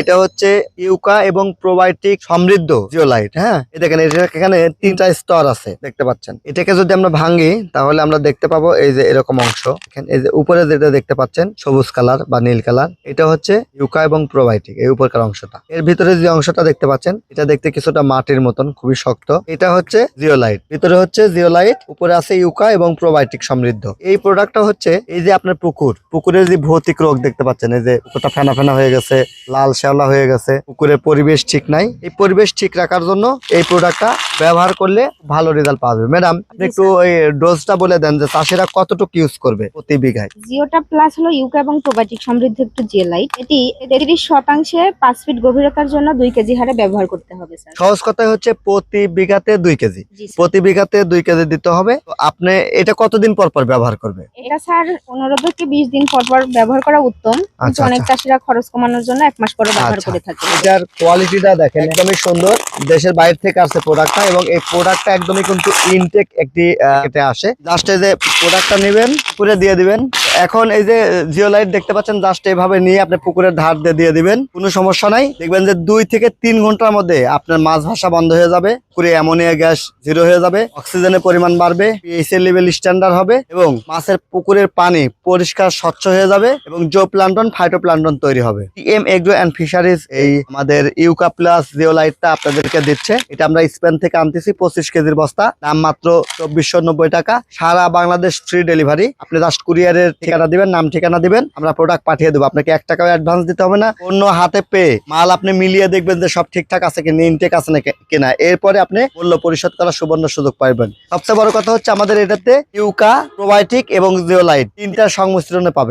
এটা হচ্ছে ইউকা এবং প্রোবায়োটিক সমৃদ্ধ জিওলাইট। হ্যাঁ, এই দেখেন এখানে 3টা স্তর আছে দেখতে পাচ্ছেন। এটাকে যদি আমরা ভাঙি তাহলে আমরা দেখতে পাবো এই যে এরকম অংশ। এই যে উপরে যেটা দেখতে পাচ্ছেন সবুজ কালার বা নীল কালার, এটা হচ্ছে ইউকা এবং প্রোবায়োটিক, এই উপরকার অংশটা। এর ভিতরে যে অংশটা দেখতে পাচ্ছেন এটা দেখতে কিছুটা মাটির মতন, খুবই শক্ত। এটা হচ্ছে জিওলাইট, ভিতরে হচ্ছে জিওলাইট, উপরে আছে ইউকা এবং প্রোবায়োটিক সমৃদ্ধ। এই প্রোডাক্টটা হচ্ছে এই যে আপনার পুকুরের যে ভৌতিক রোগ দেখতে পাচ্ছেন, এই যে পুকুরটা ফেনা ফেনা হয়ে গেছে, লাল শ্যাওলা হয়ে গেছে, পুকুরের পরিবেশ ঠিক নাই। এই পরিবেশ ঠিক রাখার জন্য এই প্রোডাক্টটা ব্যবহার করলে ভালো রেজাল্ট পাওয়া যাবে। ম্যাডাম আপনি একটু ওই ডোজটা বলে দেন যে চাষিরা কতটুকু ইউজ করবে প্রতি বিঘায়। জিওটা প্লাস হলো ইউকা এবং প্রোবায়োটিক সমৃদ্ধ একটু জিওলাইট। এটি 33% 5 ফিট গভীরতার জন্য 2 কেজি হারে ব্যবহার করতে হবে স্যার। সহজ কথাই হচ্ছে প্রতি বিঘাতে 2 কেজি, জি স্যার। প্রতি বিঘাতে 2 কেজি দিতে হবে। তো আপনি এটা কতদিন পর পর ব্যবহার করবে? এটা স্যার 15 থেকে 20 দিন পর পর ব্যবহার করা উত্তম, কিন্তু আচ্ছা, অনেক আচ্ছা। চাষিরা খরচ কমানোর জন্য 1 মাস পরে ব্যবহার আচ্ছা, করে থাকে। এটার কোয়ালিটিটা দেখেন একদমই সুন্দর, দেশের বাইরে থেকে আসছে প্রোডাক্টটা, এবং এই প্রোডাক্টটা একদমই কিন্তু ইনটেক একটি এটা আসে। জাস্ট এই যে প্রোডাক্টটা নেবেন, পুকুরে দিয়ে দিবেন। এখন এই যে জিওলাইট দেখতে পাচ্ছেন, জাস্ট এইভাবে নিয়ে আপনি পুকুরের ধার দিয়ে দিবেন, কোনো সমস্যা নাই। দেখবেন যে 2 থেকে 3 ঘন্টার মধ্যে আপনার মাছ ভাসা বন্ধ হয়ে যাবে, পুকুরে অ্যামোনিয়া গ্যাস জিরো হয়ে যাবে, অক্সিজেনের পরিমাণ বাড়বে, পিএইচ এর লেভেল স্ট্যান্ডার্ড হবে, এবং মাছের পুকুরের পানি পরিষ্কার স্বচ্ছ হয়ে যাবে, এবং জোপ্লান্টন ফাইটোপ্লান্টন তৈরি হবে। টিএম এগ্রো অ্যান্ড ফিশারিজ এই আমাদের ইউকা প্লাস জিওলাইটটা আপনাদেরকে দিচ্ছে। এটা আমরা স্পেন থেকে আনতেছি, 25 কেজির বস্তা, দাম মাত্র 2490 টাকা। সারা বাংলাদেশ ফ্রি ডেলিভারি। আপনি জাস্ট কুরিয়ারের ঠিকানা দিবেন, নাম ঠিকানা দিবেন, আমরা প্রোডাক্ট পাঠিয়ে দেবো। আপনাকে 1 টাকাও অ্যাডভান্স দিতে হবে না। অন্য হাতে পেয়ে মাল আপনি মিলিয়ে দেখবেন যে সব ঠিকঠাক আছে কিনা, ইনটেক আছে না কিনা, এরপরে আপনি মূল্য পরিশোধ করার সুবর্ণ সুযোগ পাইবেন। সবচেয়ে বড় কথা হচ্ছে আমাদের এটাতে ইউকা, প্রোবায়োটিক এবং জিওলাইট 3টার সংমিশ্রণে পাবেন।